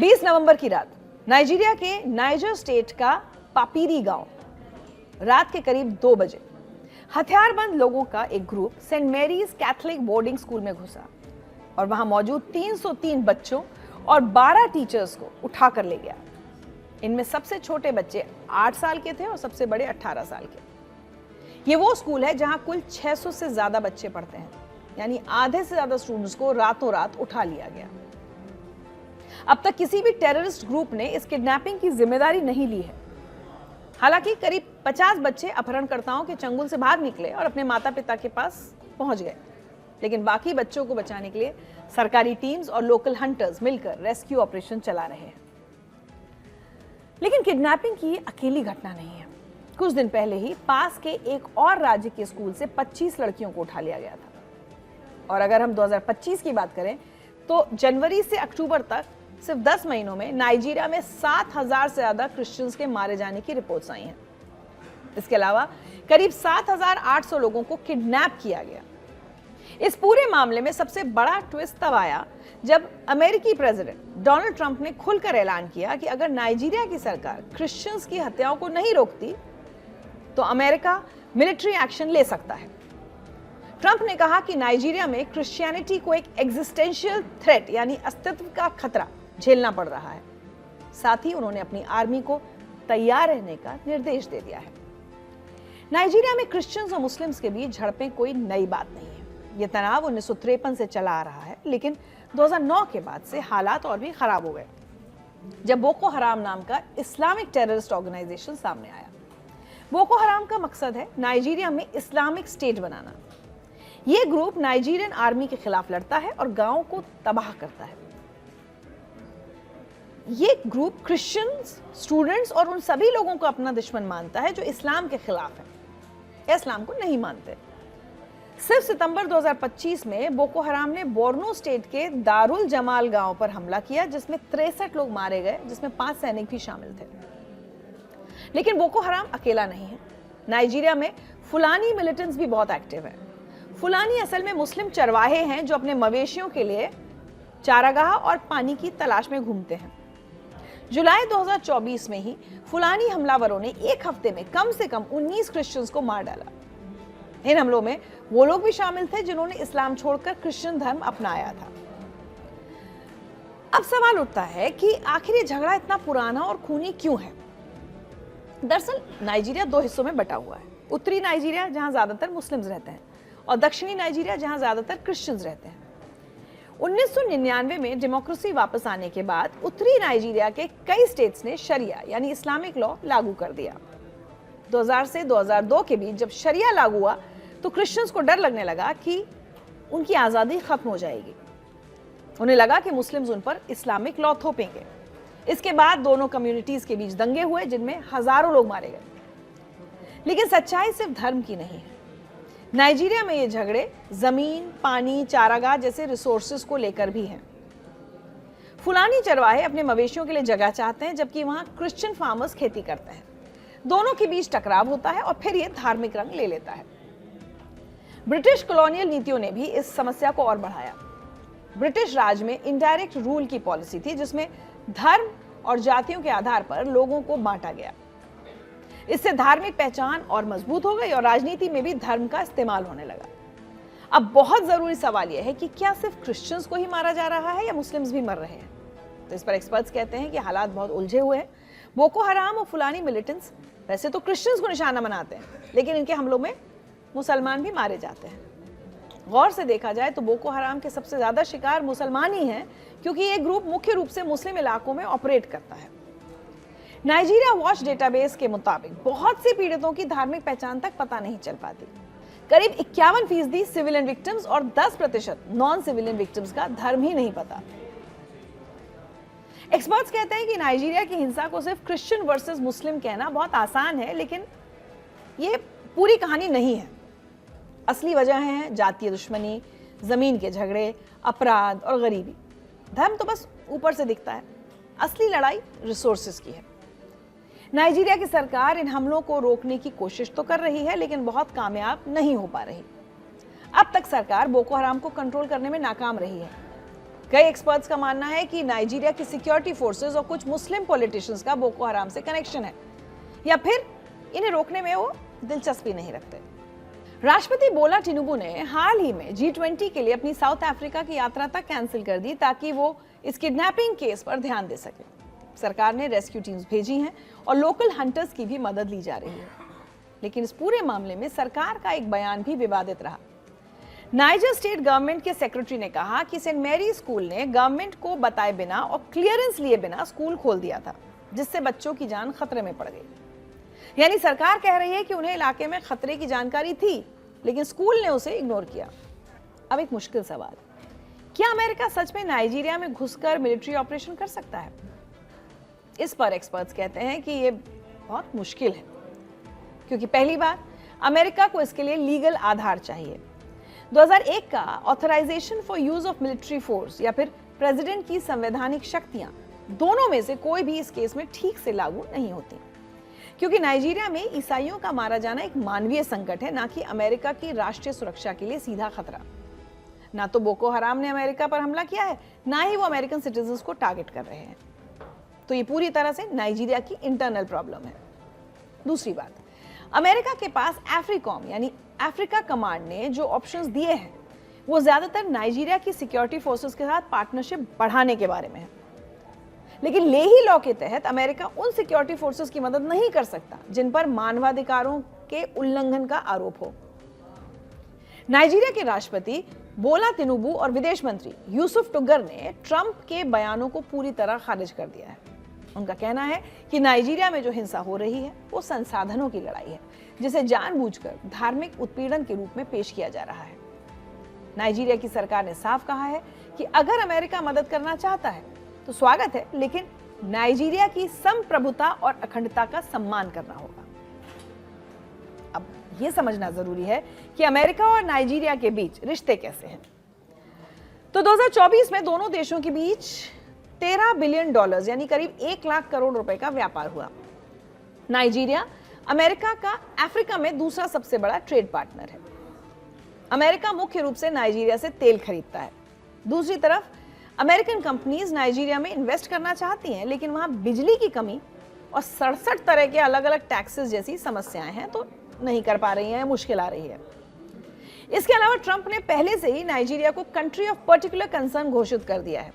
20 नवंबर की रात नाइजीरिया के नाइजर स्टेट का पापीरी गांव, रात के करीब 2 बजे हथियारबंद लोगों का एक group Saint Mary's Catholic boarding school में घुसा और वहां मौजूद 303 बच्चों और 12 टीचर्स को उठाकर ले गया। इनमें सबसे छोटे बच्चे 8 साल के थे और सबसे बड़े 18 साल के। ये वो स्कूल है जहां कुल 600 से ज्यादा बच्चे पढ़ते हैं, यानी आधे से ज्यादा स्टूडेंट्स को रातों रात उठा लिया गया। अब तक किसी भी टेररिस्ट ग्रुप ने इस किडनैपिंग की जिम्मेदारी नहीं ली है। हालांकि करीब 50 बच्चे अपहरणकर्ताओं के चंगुल से भाग निकले और अपने माता पिता के पास पहुंच गए, लेकिन बाकी बच्चों को बचाने के लिए सरकारी टीम्स और लोकल हंटर्स मिलकर रेस्क्यू ऑपरेशन चला रहे हैं। लेकिन किडनैपिंग की अकेली घटना नहीं है। कुछ दिन पहले ही पास के एक और राज्य के स्कूल से 25 लड़कियों को उठा लिया गया था। और अगर हम 2025 की बात करें तो जनवरी से अक्टूबर तक सिर्फ 10 महीनों में नाइजीरिया में 7,000 से ज्यादा क्रिश्चियंस के मारे जाने की रिपोर्ट्स आई हैं। इसके अलावा करीब 7,800 लोगों को किडनैप किया गया। इस पूरे मामले में सबसे बड़ा ट्विस्ट तब आया जब अमेरिकी प्रेसिडेंट डोनाल्ड ट्रंप ने खुलकर ऐलान किया कि अगर नाइजीरिया की सरकार क्रिश्चियंस की हत्याओं को नहीं रोकती तो अमेरिका मिलिट्री एक्शन ले सकता है। ट्रंप ने कहा कि नाइजीरिया में क्रिश्चियनिटी को एक एग्जिस्टेंशियल थ्रेट यानी अस्तित्व का खतरा झेलना पड़ रहा है। साथ ही उन्होंने अपनी आर्मी को तैयार रहने का निर्देश दे दिया है। नाइजीरिया में क्रिश्चियंस और मुस्लिम्स के बीच झड़पें कोई नई बात नहीं है। यह तनाव 1953 से चला आ रहा है, लेकिन 2009 के बाद से हालात और भी खराब हो गए जब बोको हराम नाम का इस्लामिक टेररिस्ट ऑर्गेनाइजेशन सामने आया। बोको हराम का मकसद है नाइजीरिया में इस्लामिक स्टेट बनाना। यह ग्रुप नाइजीरियन आर्मी के खिलाफ लड़ता है और गांवों को तबाह करता है। ये ग्रुप क्रिश्चियंस, स्टूडेंट्स और उन सभी लोगों को अपना दुश्मन मानता है जो इस्लाम के खिलाफ है या इस्लाम को नहीं मानते। सिर्फ सितंबर 2025 में बोको हराम ने बोर्नो स्टेट के दारुल जमाल गांव पर हमला किया, जिसमें 63 लोग मारे गए, जिसमें 5 सैनिक भी शामिल थे। लेकिन बोको हराम अकेला नहीं है। नाइजीरिया में फुलानी मिलिटेंट्स भी बहुत एक्टिव है। फुलानी असल में मुस्लिम चरवाहे हैं जो अपने मवेशियों के लिए चारागाह और पानी की तलाश में घूमते हैं। जुलाई 2024 में ही फुलानी हमलावरों ने एक हफ्ते में कम से कम 19 क्रिश्चियंस को मार डाला। इन हमलों में वो लोग भी शामिल थे जिन्होंने इस्लाम छोड़कर क्रिश्चियन धर्म अपनाया था। अब सवाल उठता है कि आखिर ये झगड़ा इतना पुराना और खूनी क्यों है। दरअसल नाइजीरिया 2 हिस्सों में बटा हुआ है। उत्तरी नाइजीरिया जहां ज्यादातर मुस्लिम्स रहते हैं और दक्षिणी नाइजीरिया जहां ज्यादातर क्रिश्चियंस रहते हैं। 1999 में डेमोक्रेसी वापस आने के बाद उत्तरी नाइजीरिया के कई स्टेट्स ने शरिया यानी इस्लामिक लॉ लागू कर दिया। 2000 से 2002 के बीच जब शरिया लागू हुआ तो क्रिश्चियंस को डर लगने लगा कि उनकी आज़ादी खत्म हो जाएगी। उन्हें लगा कि मुस्लिम्स उन पर इस्लामिक लॉ थोपेंगे। इसके बाद दोनों कम्युनिटीज के बीच दंगे हुए जिनमें हजारों लोग मारे गए। लेकिन सच्चाई सिर्फ धर्म की नहीं है। नाइजीरिया में ये झगड़े जमीन, पानी, चारागाह जैसे रिसोर्सेज को लेकर भी हैं। फुलानी चरवाहे अपने मवेशियों के लिए जगह चाहते हैं, जबकि वहां क्रिश्चियन फार्मर्स खेती करते हैं। दोनों के बीच टकराव होता है और फिर ये धार्मिक रंग ले लेता है। ब्रिटिश कॉलोनियल नीतियों ने भी इस समस्या को और बढ़ाया। ब्रिटिश राज में इनडायरेक्ट रूल की पॉलिसी थी, जिसमें धर्म और जातियों के आधार पर लोगों को बांटा गया। इससे धार्मिक पहचान और मजबूत हो गई और राजनीति में भी धर्म का इस्तेमाल होने लगा। अब बहुत जरूरी सवाल यह है कि क्या सिर्फ क्रिश्चियंस को ही मारा जा रहा है या मुस्लिम्स भी मर रहे हैं। तो इस पर एक्सपर्ट्स कहते हैं कि हालात बहुत उलझे हुए हैं। बोको हराम और फुलानी मिलिटेंट्स वैसे तो क्रिश्चियंस को निशाना बनाते हैं, लेकिन इनके हमलों में मुसलमान भी मारे जाते हैं। गौर से देखा जाए तो बोको हराम के सबसे ज्यादा शिकार मुसलमान ही हैं, क्योंकि ये ग्रुप मुख्य रूप से मुस्लिम इलाकों में ऑपरेट करता है। नाइजीरिया वॉच डेटाबेस के मुताबिक बहुत से पीड़ितों की धार्मिक पहचान तक पता नहीं चल पाती। करीब 51% सिविलियन विक्टिम्स और 10% नॉन सिविलियन विक्टिम्स का धर्म ही नहीं पता। एक्सपर्ट्स कहते हैं कि नाइजीरिया की हिंसा को सिर्फ क्रिश्चियन वर्सेस मुस्लिम कहना बहुत आसान है, लेकिन ये पूरी कहानी नहीं है। असली वजह है जातीय दुश्मनी, जमीन के झगड़े, अपराध और गरीबी। धर्म तो बस ऊपर से दिखता है, असली लड़ाई रिसोर्सेज की है। नाइजीरिया की सरकार इन हमलों को रोकने की कोशिश तो कर रही है, लेकिन बहुत कामयाब नहीं हो पा रही। अब तक सरकार बोको हराम को कंट्रोल करने में नाकाम रही है। कई एक्सपर्ट्स का मानना है कि नाइजीरिया की सिक्योरिटी फोर्सेस और कुछ मुस्लिम पॉलिटिशियंस का बोको हराम से कनेक्शन है, या फिर इन्हें रोकने में वो दिलचस्पी नहीं रखते। राष्ट्रपति बोला टिनुबू ने हाल ही में G20 के लिए अपनी साउथ अफ्रीका की यात्रा तक कैंसिल कर दी ताकि वो इस किडनैपिंग केस पर ध्यान दे सके। सरकार ने रेस्क्यू टीम्स भेजी हैं और लोकल हंटर्स की भी मदद ली जा रही है, लेकिन इस पूरे मामले में सरकार का एक बयान भी विवादित रहा। नाइजर स्टेट गवर्नमेंट के सेक्रेटरी ने कहा कि सेंट मैरी स्कूल ने गवर्नमेंट को बताए बिना और क्लियरेंस लिए बिना स्कूल खोल दिया था, जिससे बच्चों की जान खतरे में पड़ गई। यानी सरकार कह रही है कि उन्हें इलाके में खतरे की जानकारी थी, लेकिन स्कूल ने उसे इग्नोर किया। अब एक मुश्किल सवाल, क्या अमेरिका सच में नाइजीरिया में घुसकर मिलिट्री ऑपरेशन कर सकता है? इस पर एक्सपर्ट्स कहते हैं कि यह बहुत मुश्किल है, क्योंकि पहली बार अमेरिका को इसके लिए लीगल आधार चाहिए। 2001 का authorisation for use of military force या फिर प्रेसिडेंट की संवैधानिक शक्तियां, दोनों में से कोई भी इस केस में ठीक से लागू नहीं होती, क्योंकि नाइजीरिया में ईसाइयों का मारा जाना एक मानवीय संकट है, ना कि अमेरिका की राष्ट्रीय सुरक्षा के लिए सीधा खतरा। ना तो बोको हराम ने अमेरिका पर हमला किया है, ना ही वो अमेरिकन सिटीजन्स को टारगेट कर रहे हैं। तो ये पूरी तरह से नाइजीरिया की इंटरनल प्रॉब्लम है। दूसरी बात, अमेरिका के पास अफ्रीकॉम यानी अफ्रीका कमांड ने जो ऑप्शंस दिए हैं वो ज्यादातर नाइजीरिया की सिक्योरिटी फोर्सेस के साथ पार्टनरशिप बढ़ाने के बारे में है, लेकिन लेही लॉ के तहत अमेरिका उन सिक्योरिटी फोर्सेस की मदद नहीं कर सकता जिन पर मानवाधिकारों के उल्लंघन का आरोप हो। नाइजीरिया के राष्ट्रपति बोला तिनुबू और विदेश मंत्री यूसुफ टुगर ने ट्रंप के बयानों को पूरी तरह खारिज कर दिया है। उनका कहना है कि नाइजीरिया में जो हिंसा हो रही है वो संसाधनों की लड़ाई है, जिसे जानबूझकर धार्मिक उत्पीड़न के रूप में पेश किया जा रहा है। नाइजीरिया की सरकार ने साफ कहा है कि अगर अमेरिका मदद करना चाहता है तो स्वागत है, लेकिन नाइजीरिया की संप्रभुता और अखंडता का सम्मान करना होगा। अब यह समझना जरूरी है कि अमेरिका और नाइजीरिया के बीच रिश्ते कैसे हैं। तो 2024 में दोनों देशों के बीच $13 बिलियन यानी करीब 1 लाख करोड़ रुपए का व्यापार हुआ। नाइजीरिया अमेरिका का अफ्रीका में दूसरा सबसे बड़ा ट्रेड पार्टनर है। अमेरिका मुख्य रूप से नाइजीरिया से तेल खरीदता है। दूसरी तरफ अमेरिकन कंपनीज नाइजीरिया में इन्वेस्ट करना चाहती हैं, लेकिन वहां बिजली की कमी और 67 तरह के अलग अलग टैक्सेस जैसी समस्याएं हैं, तो नहीं कर पा रही हैं, मुश्किल आ रही है। इसके अलावा ट्रंप ने पहले से ही नाइजीरिया को कंट्री ऑफ पर्टिकुलर कंसर्न घोषित कर दिया है।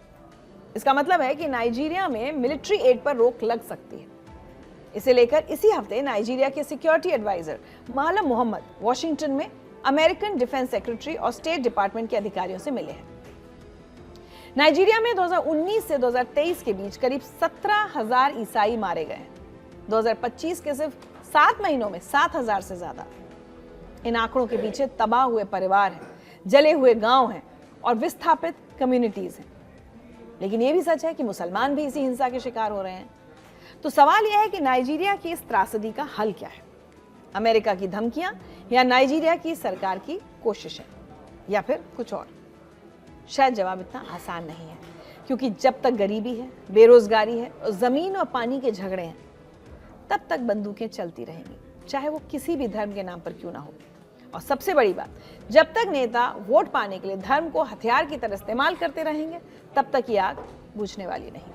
इसका मतलब है कि नाइजीरिया में मिलिट्री एड पर रोक लग सकती है। इसे लेकर इसी हफ्ते नाइजीरिया के सिक्योरिटी एडवाइजर मालम मोहम्मद वॉशिंगटन में अमेरिकन डिफेंस सेक्रेटरी और स्टेट डिपार्टमेंट के अधिकारियों से मिले हैं। नाइजीरिया में 2019 से 2023 के बीच करीब 17,000 ईसाई मारे गए हैं। 2025 के सिर्फ 7 महीनों में 7,000 से ज्यादा। इन आंकड़ों के पीछे तबाह हुए परिवार हैं, जले हुए गांव हैं और विस्थापित कम्युनिटीज हैं। लेकिन यह भी सच है कि मुसलमान भी इसी हिंसा के शिकार हो रहे हैं। तो सवाल यह है कि नाइजीरिया की इस त्रासदी का हल क्या है? अमेरिका की धमकियां या नाइजीरिया की सरकार की कोशिशें, या फिर कुछ और? शायद जवाब इतना आसान नहीं है, क्योंकि जब तक गरीबी है, बेरोजगारी है और जमीन और पानी के झगड़े हैं, तब तक बंदूकें चलती रहेंगी, चाहे वो किसी भी धर्म के नाम पर क्यों ना हो। और सबसे बड़ी बात, जब तक नेता वोट पाने के लिए धर्म को हथियार की तरह इस्तेमाल करते रहेंगे, तब तक ये आग बुझने वाली नहीं।